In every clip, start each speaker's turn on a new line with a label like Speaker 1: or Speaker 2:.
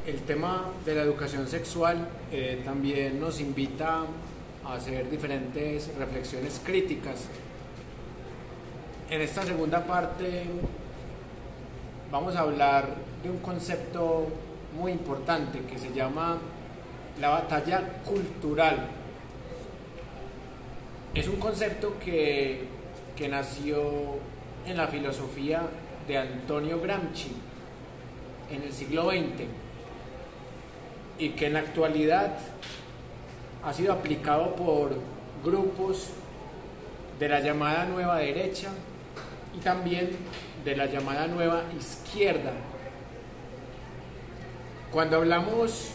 Speaker 1: El tema de la educación sexual también nos invita a hacer diferentes reflexiones críticas. En esta segunda parte vamos a hablar de un concepto muy importante que se llama la batalla cultural. Es un concepto que nació en la filosofía de Antonio Gramsci en el siglo XX y que en la actualidad ha sido aplicado por grupos de la llamada nueva derecha y también de la llamada nueva izquierda. Cuando hablamos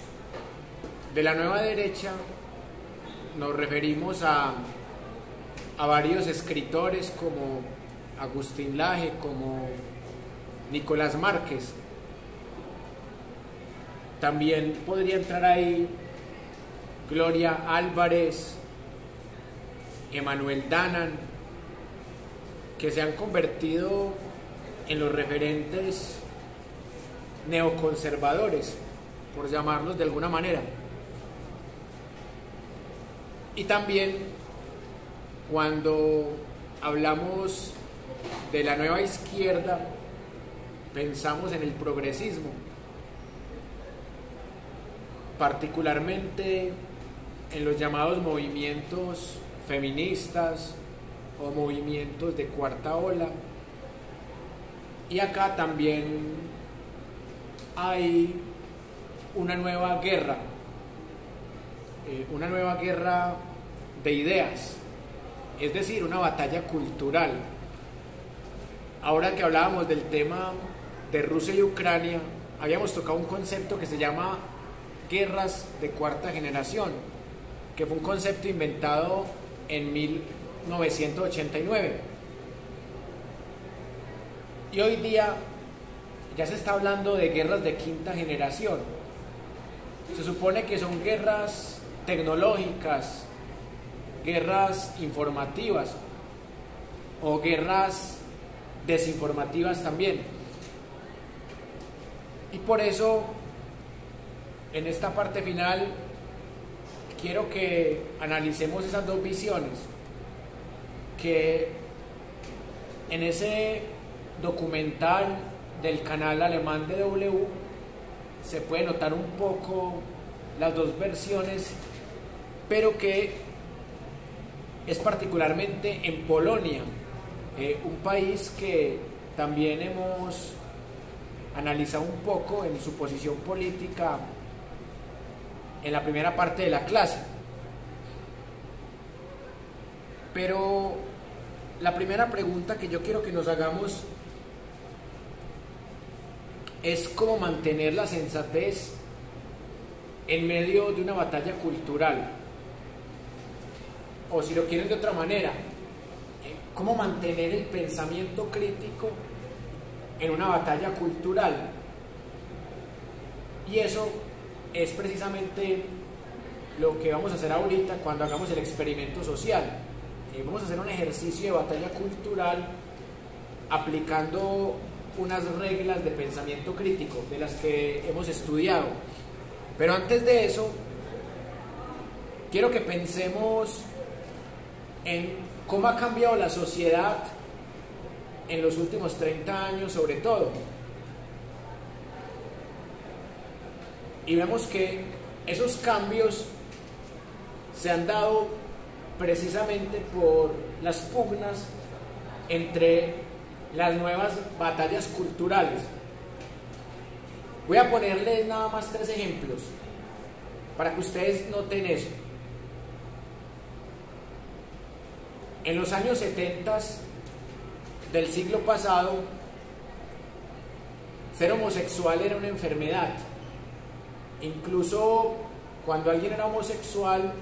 Speaker 1: de la nueva derecha nos referimos a varios escritores como Agustín Laje, como Nicolás Márquez. También podría entrar ahí Gloria Álvarez, Emanuel Danan, que se han convertido en los referentes neoconservadores, por llamarlos de alguna manera. Y también cuando hablamos de la nueva izquierda, pensamos en el progresismo, particularmente en los llamados movimientos feministas o movimientos de cuarta ola. Y acá también hay una nueva guerra de ideas, es decir, una batalla cultural. Ahora que hablábamos del tema de Rusia y Ucrania, habíamos tocado un concepto que se llama guerras de cuarta generación, que fue un concepto inventado en 1989. Y hoy día ya se está hablando de guerras de quinta generación. Se supone que son guerras tecnológicas, guerras informativas o guerras desinformativas también. Y por eso, en esta parte final, quiero que analicemos esas dos visiones, que en ese documental del canal alemán DW se puede notar un poco las dos versiones, pero que es particularmente en Polonia, un país que también hemos analizado un poco en su posición política en la primera parte de la clase. Pero la primera pregunta que yo quiero que nos hagamos es cómo mantener la sensatez en medio de una batalla cultural, o si lo quieren de otra manera, cómo mantener el pensamiento crítico en una batalla cultural. Y eso es precisamente lo que vamos a hacer ahorita cuando hagamos el experimento social. Vamos a hacer un ejercicio de batalla cultural aplicando unas reglas de pensamiento crítico de las que hemos estudiado. Pero antes de eso, quiero que pensemos en cómo ha cambiado la sociedad en los últimos 30 años sobre todo. Y vemos que esos cambios se han dado precisamente por las pugnas entre las nuevas batallas culturales. Voy a ponerles nada más 3 ejemplos para que ustedes noten eso. En los años 70 del siglo pasado, ser homosexual era una enfermedad. Incluso cuando alguien era homosexual,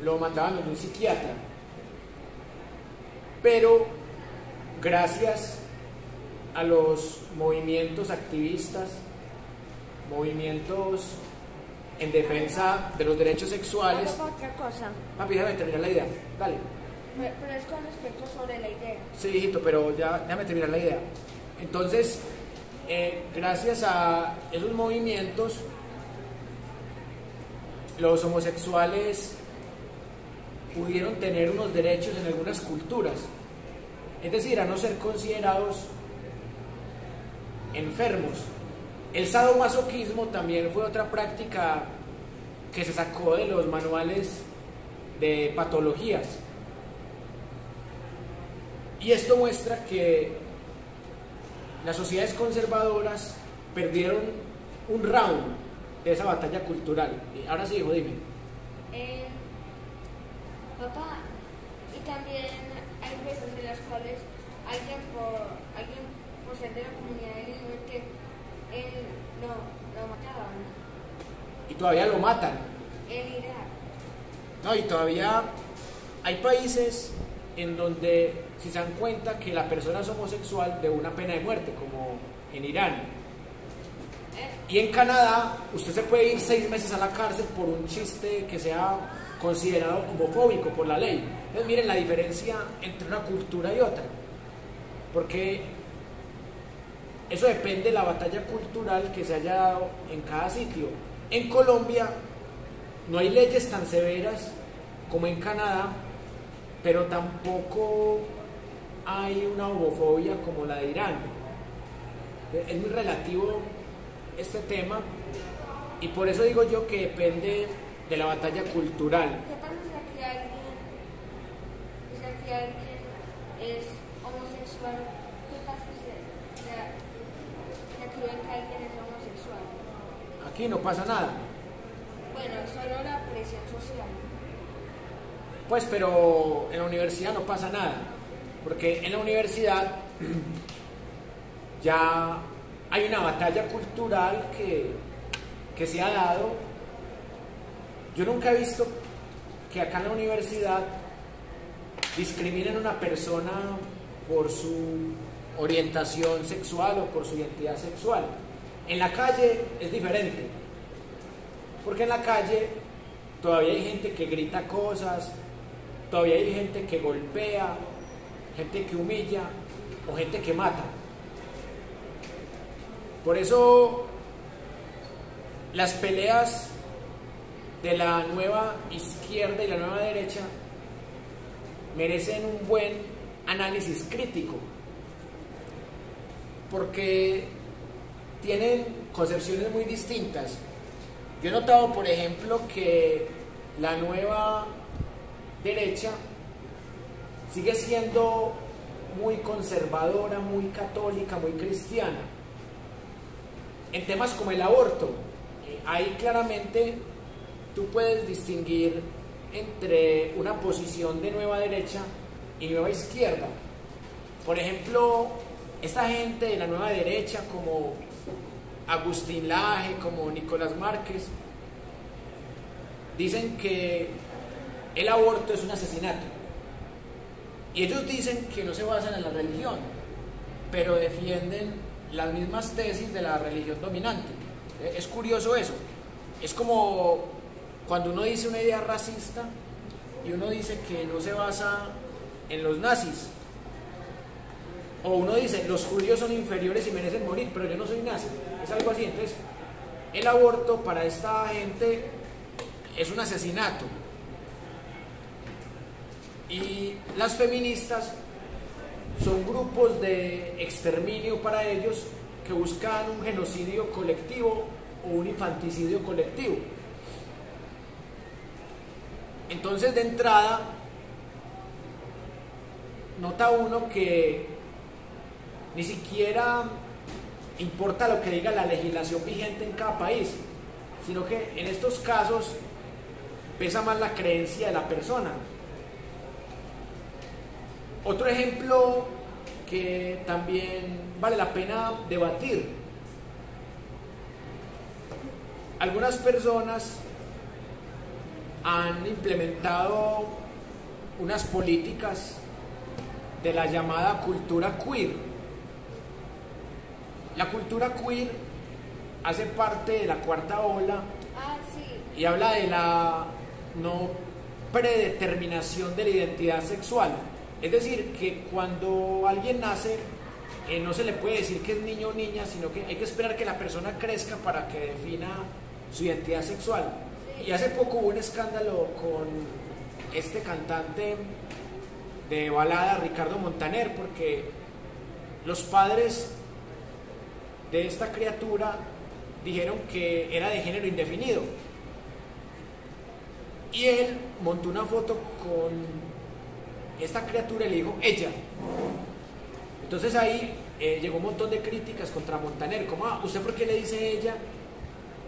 Speaker 1: lo mandaban a un psiquiatra. Pero gracias a los movimientos activistas, movimientos en defensa de los derechos sexuales.
Speaker 2: Otra cosa.
Speaker 1: Papi, déjame terminar la idea. Dale.
Speaker 2: Pero es con respecto sobre la idea.
Speaker 1: Sí, hijito, pero ya déjame terminar la idea. Entonces, gracias a esos movimientos, los homosexuales pudieron tener unos derechos en algunas culturas, es decir, a no ser considerados enfermos. El sadomasoquismo también fue otra práctica que se sacó de los manuales de patologías. Y esto muestra que las sociedades conservadoras perdieron un round de esa batalla cultural. Y ahora sí, hijo, dime.
Speaker 2: Papá, y también hay veces en las cuales alguien por ser de la comunidad LGBT, él lo mataban.
Speaker 1: Y todavía lo matan.
Speaker 2: En Irak.
Speaker 1: No, y todavía hay países en donde si se dan cuenta que la persona es homosexual de una pena de muerte, como en Irán. Y en Canadá usted se puede ir 6 meses a la cárcel por un chiste que sea considerado homofóbico por la ley. Entonces miren la diferencia entre una cultura y otra, porque eso depende de la batalla cultural que se haya dado en cada sitio. En Colombia no hay leyes tan severas como en Canadá, pero tampoco hay una homofobia como la de Irán. Es muy relativo este tema, y por eso digo yo que depende de la batalla cultural.
Speaker 2: ¿Qué pasa si aquí alguien es homosexual? ¿Qué pasa si aquí ven que alguien es homosexual?
Speaker 1: Aquí no pasa nada.
Speaker 2: Bueno, solo la presión social.
Speaker 1: Pues, pero en la universidad no pasa nada, porque en la universidad ya hay una batalla cultural que se ha dado. Yo nunca he visto que acá en la universidad discriminen a una persona por su orientación sexual o por su identidad sexual. En la calle es diferente, porque en la calle todavía hay gente que grita cosas, todavía hay gente que golpea, gente que humilla o gente que mata. Por eso las peleas de la nueva izquierda y la nueva derecha merecen un buen análisis crítico, porque tienen concepciones muy distintas. Yo he notado, por ejemplo, que la nueva derecha sigue siendo muy conservadora, muy católica, muy cristiana. En temas como el aborto, ahí claramente tú puedes distinguir entre una posición de nueva derecha y nueva izquierda. Por ejemplo, esta gente de la nueva derecha, como Agustín Laje, como Nicolás Márquez, dicen que el aborto es un asesinato. Y ellos dicen que no se basan en la religión, pero defienden las mismas tesis de la religión dominante. Es curioso eso. Es como cuando uno dice una idea racista y uno dice que no se basa en los nazis. O uno dice, los judíos son inferiores y merecen morir, pero yo no soy nazi. Es algo así. Entonces, el aborto para esta gente es un asesinato. Y las feministas son grupos de exterminio para ellos, que buscan un genocidio colectivo o un infanticidio colectivo. Entonces, de entrada, nota uno que ni siquiera importa lo que diga la legislación vigente en cada país, sino que en estos casos pesa más la creencia de la persona. Otro ejemplo que también vale la pena debatir: algunas personas han implementado unas políticas de la llamada cultura queer. La cultura queer hace parte de la cuarta ola y habla de la no predeterminación de la identidad sexual. Es decir, que cuando alguien nace no se le puede decir que es niño o niña, sino que hay que esperar que la persona crezca para que defina su identidad sexual. Y hace poco hubo un escándalo con este cantante de balada, Ricardo Montaner, porque los padres de esta criatura dijeron que era de género indefinido. Y él montó una foto con esta criatura y le dijo ella. Entonces ahí llegó un montón de críticas contra Montaner, como, ¿usted por qué le dice ella?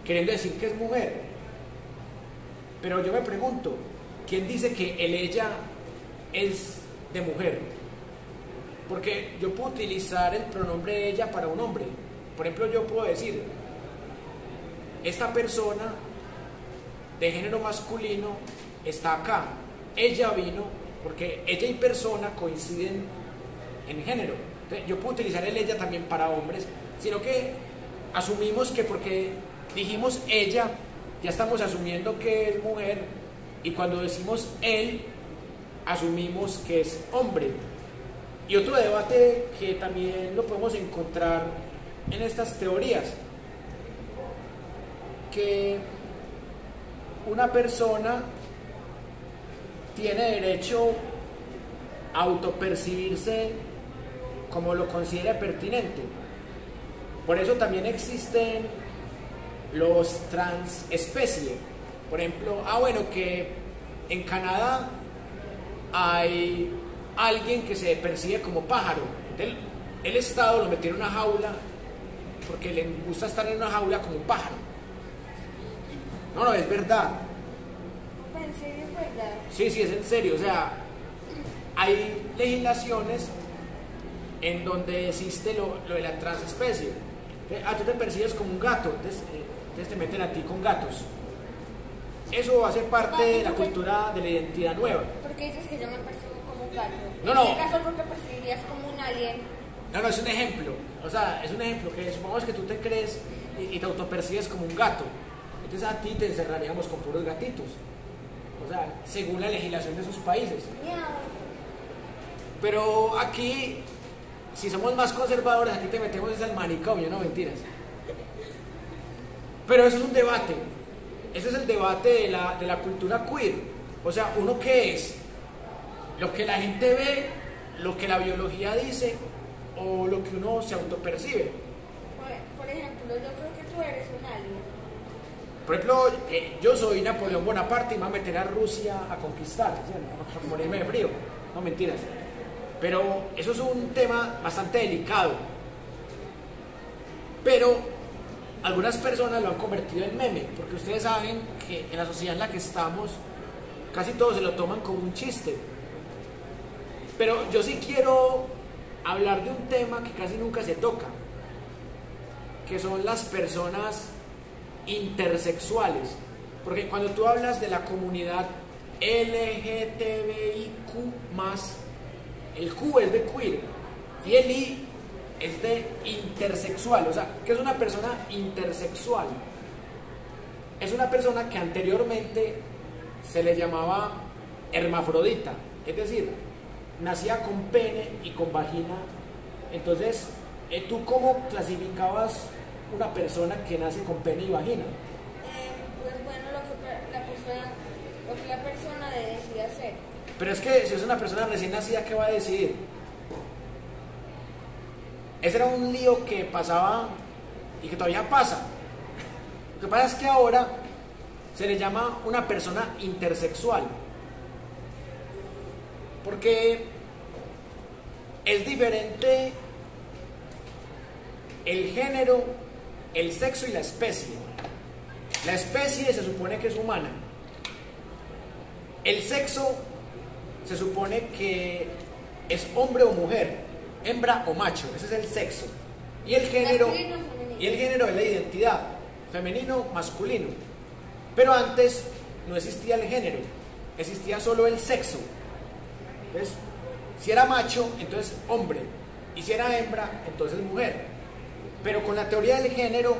Speaker 1: Queriendo decir que es mujer. Pero yo me pregunto, ¿quién dice que el ella es de mujer? Porque yo puedo utilizar el pronombre ella para un hombre. Por ejemplo, yo puedo decir, esta persona de género masculino está acá. Ella vino porque ella y persona coinciden en género. Entonces, yo puedo utilizar el ella también para hombres, sino que asumimos que porque dijimos ella, ya estamos asumiendo que es mujer, y cuando decimos él, asumimos que es hombre. Y otro debate que también lo podemos encontrar en estas teorías, que una persona tiene derecho a autopercibirse como lo considere pertinente. Por eso también existen los transespecie. Por ejemplo, bueno, que en Canadá hay alguien que se percibe como pájaro. El Estado lo metió en una jaula porque le gusta estar en una jaula como un pájaro. No, es verdad.
Speaker 2: ¿En serio es verdad?
Speaker 1: Sí, es en serio. O sea, hay legislaciones en donde existe lo de la transespecie. Tú te percibes como un gato, entonces te meten a ti con gatos. Eso hace parte de la cultura de la identidad nueva.
Speaker 2: ¿Por qué dices que yo me percibo como un gato?
Speaker 1: No.
Speaker 2: ¿En qué caso tú te percibirías como un alien?
Speaker 1: No, es un ejemplo. O sea, es un ejemplo que supongamos que tú te crees y te autopercibes como un gato. Entonces a ti te encerraríamos con puros gatitos. O sea, según la legislación de sus países.
Speaker 2: Miau.
Speaker 1: Pero aquí, si somos más conservadores, aquí te metemos al manicomio, no mentiras. Pero eso es un debate. Ese es el debate de la cultura queer. O sea, ¿uno qué es? ¿Lo que la gente ve? ¿Lo que la biología dice? ¿O lo que uno se autopercibe?
Speaker 2: Por ejemplo, yo creo que tú eres un alien.
Speaker 1: Por ejemplo, yo soy Napoleón Bonaparte y me voy a meter a Rusia a conquistar, ¿sí? A morirme de frío. No mentiras. Pero eso es un tema bastante delicado. Pero algunas personas lo han convertido en meme, porque ustedes saben que en la sociedad en la que estamos, casi todos se lo toman como un chiste. Pero yo sí quiero hablar de un tema que casi nunca se toca, que son las personas intersexuales. Porque cuando tú hablas de la comunidad LGTBIQ+, el Q es de queer y el I es de intersexual. O sea, ¿qué es una persona intersexual? Es una persona que anteriormente se le llamaba hermafrodita, es decir, nacía con pene y con vagina. Entonces, ¿tú cómo clasificabas una persona que nace con pene y vagina?
Speaker 2: Pues bueno, lo que la persona decide hacer.
Speaker 1: Pero es que si es una persona recién nacida, ¿qué va a decidir? Ese era un lío que pasaba y que todavía pasa. Lo que pasa es que ahora se le llama una persona intersexual, porque es diferente el género, el sexo y la especie. La especie se supone que es humana. El sexo se supone que es hombre o mujer, hembra o macho, ese es el sexo. Y el género es la identidad, femenino, masculino. Pero antes no existía el género, existía solo el sexo. Entonces, si era macho, entonces hombre, y si era hembra, entonces mujer. Pero con la teoría del género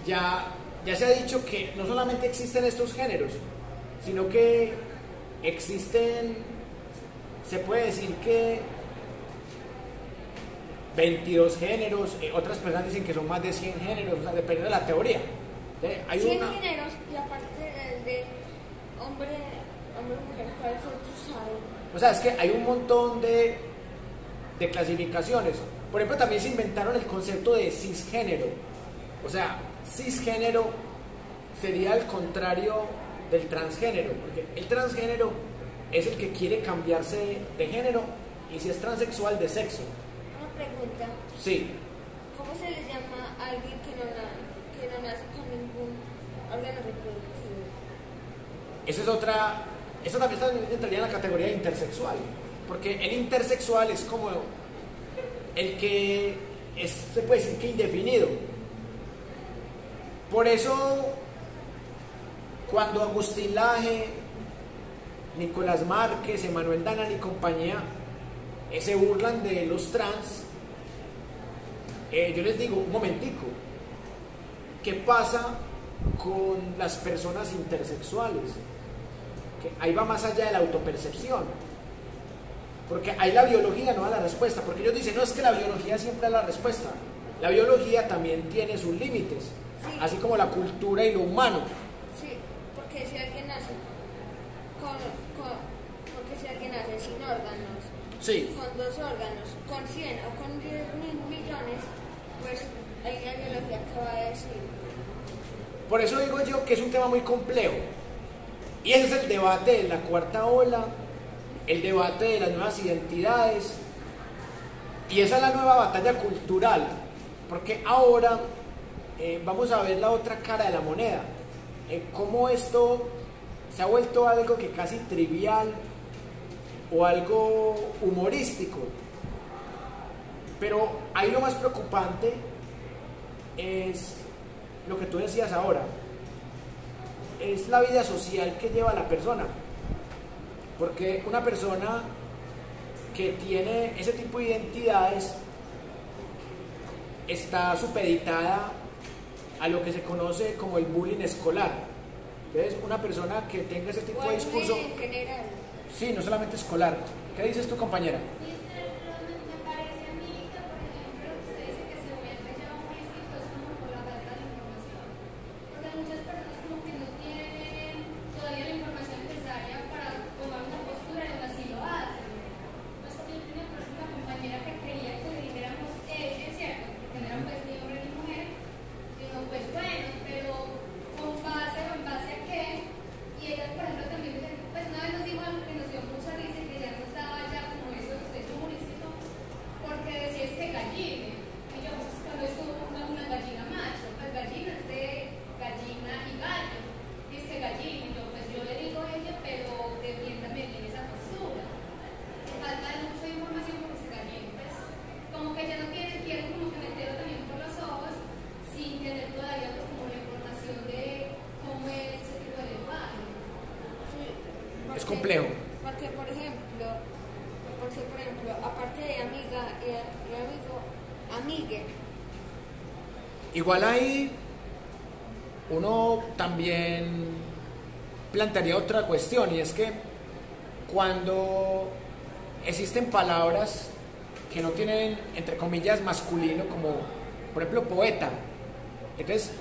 Speaker 1: ya se ha dicho que no solamente existen estos géneros, sino que existen, se puede decir que 22 géneros, otras personas dicen que son más de 100 géneros, o sea, depende de la teoría. Hay
Speaker 2: 100 géneros y aparte del de hombre, mujer, ¿cuáles otros hay?
Speaker 1: O sea, es que hay un montón de clasificaciones. Por ejemplo, también se inventaron el concepto de cisgénero. O sea, cisgénero sería el contrario del transgénero, porque el transgénero es el que quiere cambiarse de género y si es transexual de sexo.
Speaker 2: Una pregunta.
Speaker 1: Sí.
Speaker 2: ¿Cómo se le llama a alguien que no nace con ningún órgano reproductivo?
Speaker 1: Esa es otra. Eso también entraría en la categoría de intersexual, porque el intersexual es como el que es, se puede decir que indefinido. Por eso, cuando Agustín Laje, Nicolás Márquez, Emanuel Danán y compañía se burlan de los trans, yo les digo, un momentico, ¿qué pasa con las personas intersexuales? Que ahí va más allá de la autopercepción, porque ahí la biología no da la respuesta, porque ellos dicen, no, es que la biología siempre da la respuesta. La biología también tiene sus límites,
Speaker 2: sí,
Speaker 1: así como la cultura y lo humano.
Speaker 2: Sí, porque si alguien nace porque si alguien nace sin órganos,
Speaker 1: Sí.
Speaker 2: con 2 órganos, con 100 o con 10.000 millones, pues ahí la biología acaba de decir.
Speaker 1: Por eso digo yo que es un tema muy complejo. Y ese es el debate de la cuarta ola, el debate de las nuevas identidades. Y esa es la nueva batalla cultural. Porque ahora vamos a ver la otra cara de la moneda. Cómo esto se ha vuelto algo que casi trivial o algo humorístico. Pero ahí lo más preocupante es lo que tú decías ahora, es la vida social que lleva la persona, porque una persona que tiene ese tipo de identidades está supeditada a lo que se conoce como el bullying escolar. Entonces, una persona que tenga ese tipo de discurso,
Speaker 2: en general.
Speaker 1: sí, no solamente escolar. ¿Qué dices tú, compañera? Es complejo.
Speaker 2: Porque por ejemplo, aparte de amiga y amigo, amigue.
Speaker 1: Igual ahí uno también plantearía otra cuestión, y es que cuando existen palabras que no tienen, entre comillas, masculino, como por ejemplo poeta, entonces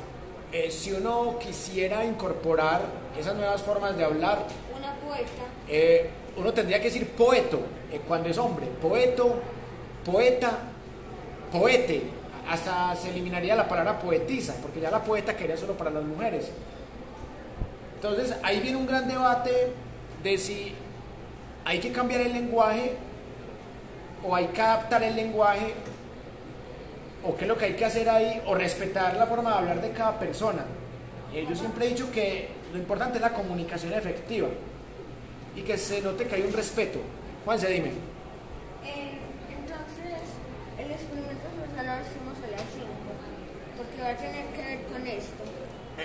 Speaker 1: si uno quisiera incorporar esas nuevas formas de hablar,
Speaker 2: Una poeta.
Speaker 1: uno tendría que decir poeto cuando es hombre, poeto, poeta, poete. Hasta se eliminaría la palabra poetisa, porque ya la poeta quería solo para las mujeres. Entonces ahí viene un gran debate de si hay que cambiar el lenguaje o hay que adaptar el lenguaje, o qué es lo que hay que hacer ahí, o respetar la forma de hablar de cada persona. Yo siempre he dicho que lo importante es la comunicación efectiva y que se note que hay un respeto. Juanse, dime.
Speaker 2: Entonces, el experimento social lo hacemos a las 5, porque va a tener que ver con esto.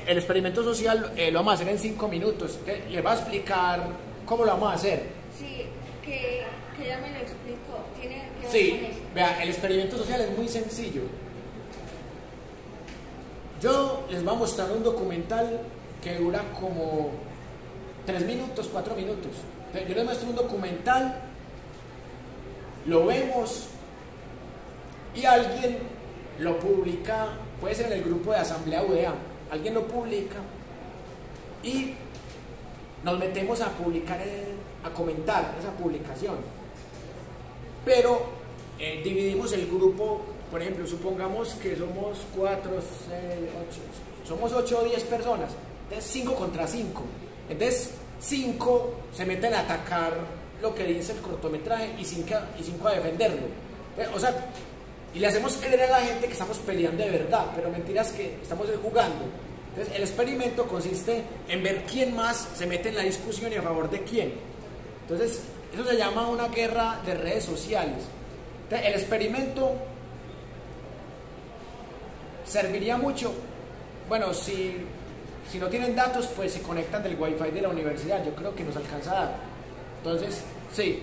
Speaker 1: El experimento social lo vamos a hacer en 5 minutos. Les voy a explicar cómo lo vamos a hacer.
Speaker 2: Sí, que ya me lo explicó. Tiene que ver con
Speaker 1: Sí,
Speaker 2: esto.
Speaker 1: vea, el experimento social es muy sencillo. Yo les voy a mostrar un documental que dura como 3 minutos, 4 minutos. Yo les muestro un documental, lo vemos y alguien lo publica, puede ser en el grupo de asamblea UDA, alguien lo publica y nos metemos a publicar, a comentar esa publicación, pero dividimos el grupo. Por ejemplo, supongamos que somos 4, 6, 8, somos 8 o 10 personas, entonces 5 contra 5, entonces 5 se meten a atacar lo que dice el cortometraje y 5 a defenderlo. O sea, y le hacemos creer a la gente que estamos peleando de verdad, pero mentiras que estamos jugando. Entonces el experimento consiste en ver quién más se mete en la discusión y a favor de quién. Entonces eso se llama una guerra de redes sociales. Entonces, el experimento serviría mucho, bueno, si no tienen datos, pues se conectan del wifi de la universidad, yo creo que nos alcanza a dar. Entonces, sí.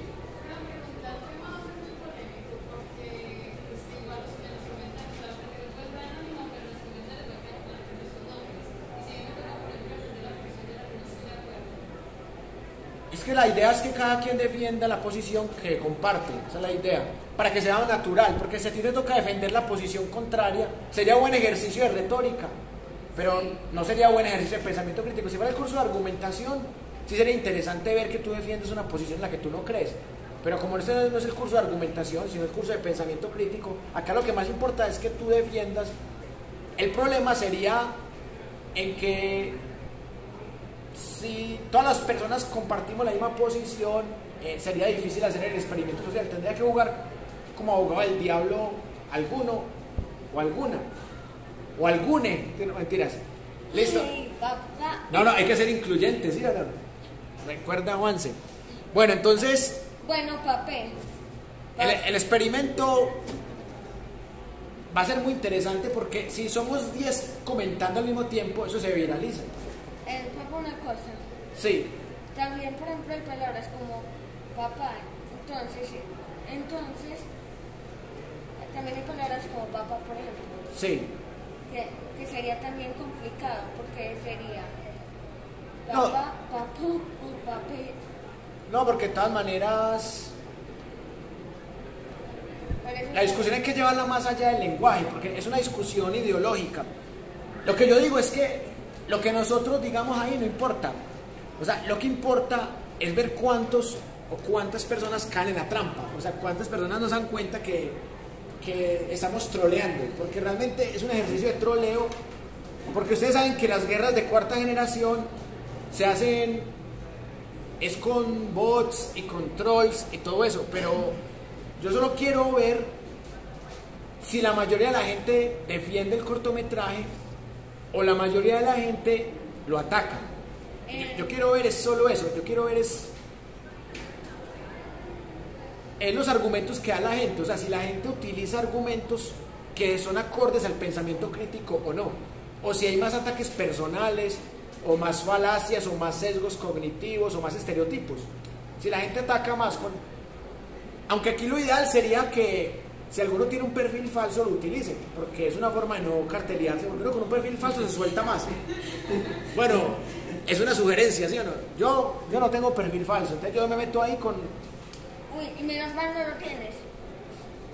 Speaker 1: Es que la idea es que cada quien defienda la posición que comparte, esa es la idea, para que sea natural, porque si a ti te toca defender la posición contraria, sería buen ejercicio de retórica, pero no sería buen ejercicio de pensamiento crítico. Si fuera el curso de argumentación, sí sería interesante ver que tú defiendes una posición en la que tú no crees, pero como este no es el curso de argumentación, sino el curso de pensamiento crítico, acá lo que más importa es que tú defiendas. El problema sería en que si todas las personas compartimos la misma posición, sería difícil hacer el experimento social. Tendría que jugar como abogado del diablo alguno o alguna o algune, no, mentiras. ¿Listo? No, hay que ser incluyentes, ¿sí? Recuerda, avance. Bueno, entonces,
Speaker 2: bueno, papel.
Speaker 1: El experimento va a ser muy interesante porque si somos 10 comentando al mismo tiempo, eso se viraliza.
Speaker 2: Papá, una cosa.
Speaker 1: Sí.
Speaker 2: También, por ejemplo, hay palabras como papá. Entonces, también hay palabras como papá, por ejemplo.
Speaker 1: Sí.
Speaker 2: Que sería también complicado, porque sería
Speaker 1: No.
Speaker 2: papá, papu o papé.
Speaker 1: No, porque de todas maneras la discusión hay que llevarla más allá del lenguaje, porque es una discusión ideológica. Lo que yo digo es que lo que nosotros digamos ahí no importa. O sea, lo que importa es ver cuántos o cuántas personas caen en la trampa. O sea, cuántas personas nos dan cuenta que estamos troleando. Porque realmente es un ejercicio de troleo. Porque ustedes saben que las guerras de cuarta generación se hacen es con bots y con trolls y todo eso. Pero yo solo quiero ver si la mayoría de la gente defiende el cortometraje o la mayoría de la gente lo ataca. Yo quiero ver es solo eso. Yo quiero ver es los argumentos que da la gente. O sea, si la gente utiliza argumentos que son acordes al pensamiento crítico o no, o si hay más ataques personales o más falacias o más sesgos cognitivos o más estereotipos. Si la gente ataca más con... Aunque aquí lo ideal sería que si alguno tiene un perfil falso lo utilice, porque es una forma de no cartelearse, porque uno con un perfil falso se suelta más. Bueno, es una sugerencia, ¿sí o no? Yo no tengo perfil falso, entonces yo me meto ahí con...
Speaker 2: Uy, y menos mal no lo tienes.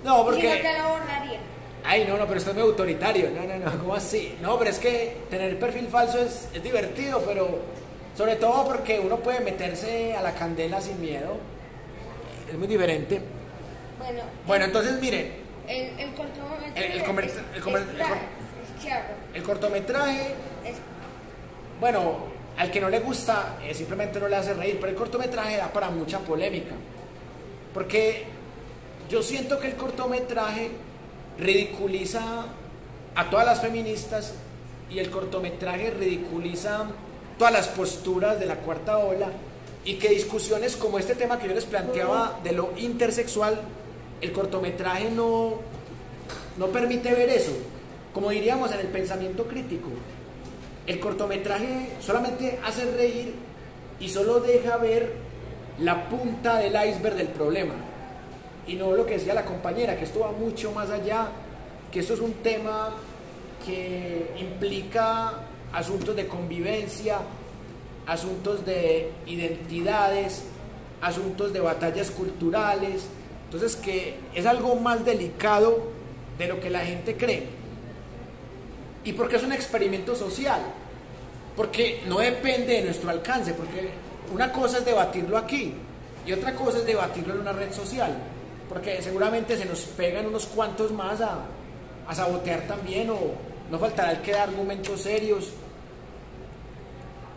Speaker 1: No, porque...
Speaker 2: Si no te lo borraría.
Speaker 1: Ay, no, pero esto es muy autoritario. No, ¿cómo así? No, pero es que tener perfil falso es divertido, pero sobre todo porque uno puede meterse a la candela sin miedo. Es muy diferente. Bueno, entonces miren.
Speaker 2: El cortometraje
Speaker 1: el cortometraje, bueno, al que no le gusta, simplemente no le hace reír, pero el cortometraje da para mucha polémica. Porque yo siento que el cortometraje ridiculiza a todas las feministas y el cortometraje ridiculiza todas las posturas de la cuarta ola, y que discusiones como este tema que yo les planteaba de lo intersexual, el cortometraje no permite ver eso. Como diríamos en el pensamiento crítico, el cortometraje solamente hace reír y solo deja ver la punta del iceberg del problema, y no lo que decía la compañera, que esto va mucho más allá, que esto es un tema que implica asuntos de convivencia, asuntos de identidades, asuntos de batallas culturales. Entonces, que es algo más delicado de lo que la gente cree. ¿Y por qué es un experimento social? Porque no depende de nuestro alcance, porque una cosa es debatirlo aquí y otra cosa es debatirlo en una red social, porque seguramente se nos pegan unos cuantos más a sabotear también, o no faltará el que da argumentos serios.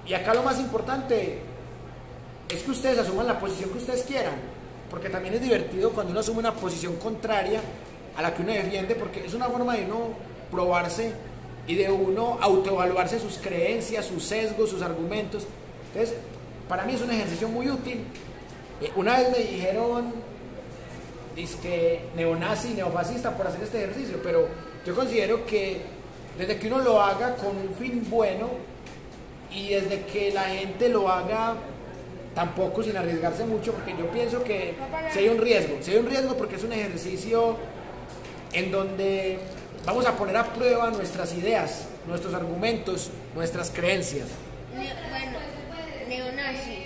Speaker 1: Y acá lo más importante es que ustedes asuman la posición que ustedes quieran, porque también es divertido cuando uno asume una posición contraria a la que uno defiende, porque es una forma de uno probarse y de uno autoevaluarse sus creencias, sus sesgos, sus argumentos. Entonces, para mí es un ejercicio muy útil. Una vez me dijeron, dizque neonazi, neofascista por hacer este ejercicio, pero yo considero que desde que uno lo haga con un fin bueno y desde que la gente lo haga tampoco sin arriesgarse mucho, porque yo pienso que si hay un riesgo porque es un ejercicio en donde vamos a poner a prueba nuestras ideas, nuestros argumentos, nuestras creencias.
Speaker 2: Bueno, neonazi.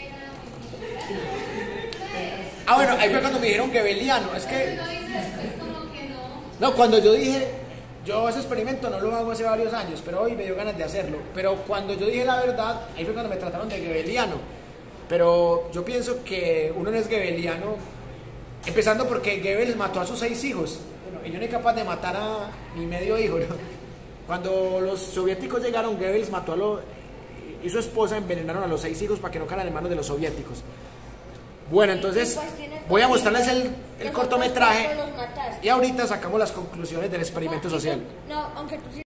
Speaker 1: Ah, bueno, ahí fue cuando me dijeron gebeliano. Es que no, cuando yo dije, yo ese experimento no lo hago hace varios años, pero hoy me dio ganas de hacerlo. Pero cuando yo dije la verdad, ahí fue cuando me trataron de gebeliano. Pero yo pienso que uno no es gebeliano, empezando porque Goebbels mató a sus 6 hijos. Bueno, y yo no soy capaz de matar a mi medio hijo, ¿no? Cuando los soviéticos llegaron, Goebbels mató y su esposa envenenaron a los 6 hijos para que no caran en manos de los soviéticos. Bueno, entonces voy a mostrarles el cortometraje y ahorita sacamos las conclusiones del experimento social.
Speaker 2: No, aunque tú